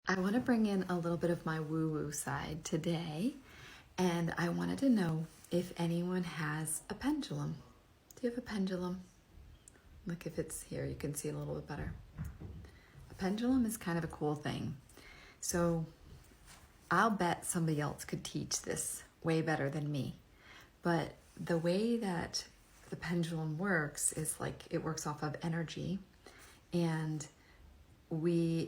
I want to bring in a little bit of my woo-woo side today, and I wanted to know if anyone has a pendulum. Do you have a pendulum? Look, if it's here, you can see a little bit better. A pendulum is kind of a cool thing. So I'll bet somebody else could teach this way better than me. But the way that the pendulum works is like it works off of energy, and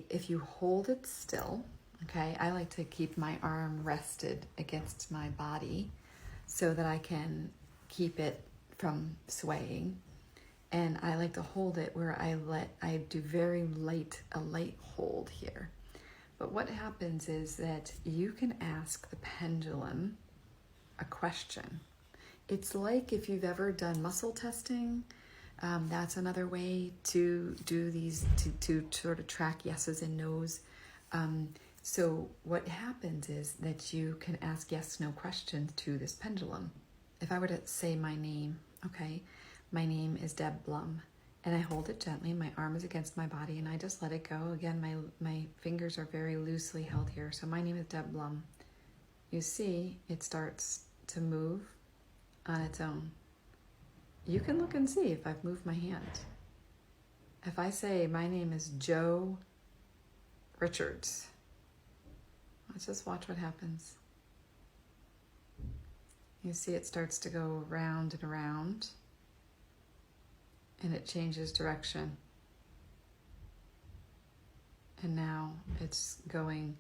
if you hold it still, okay, I like to keep my arm rested against my body so that I can keep it from swaying. And I like to hold it where I do a light hold here. But what happens is that you can ask the pendulum a question. It's like if you've ever done muscle testing. That's another way to do these, to sort of track yeses and nos. So what happens is that you can ask yes, no questions to this pendulum. If I were to say my name, okay, my name is Deb Blum, and I hold it gently, my arm is against my body, and I just let it go. Again, my fingers are very loosely held here. So my name is Deb Blum. You see, it starts to move on its own. You can look and see if I've moved my hand. If I say my name is Joe Richards, let's just watch what happens. You see it starts to go round and around, and it changes direction. And now it's going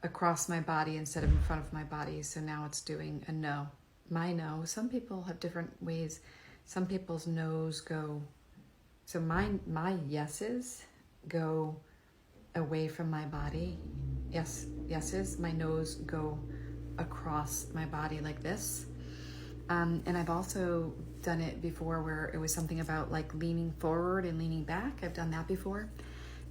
across my body instead of in front of my body. So now it's doing a no. My no. Some people have different ways. Some people's no's go, so my yeses go away from my body. Yeses, my no's go across my body like this. And I've also done it before where it was something about like leaning forward and leaning back. I've done that before.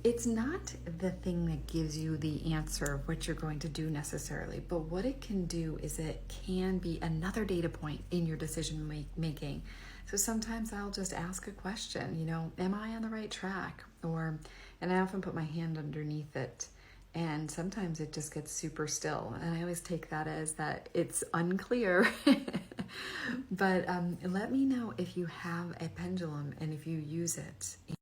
It's not the thing that gives you the answer of what you're going to do necessarily, but what it can do is it can be another data point in your decision making. So sometimes I'll just ask a question, am I on the right track? And I often put my hand underneath it, and sometimes it just gets super still. And I always take that as that it's unclear. But let me know if you have a pendulum and if you use it.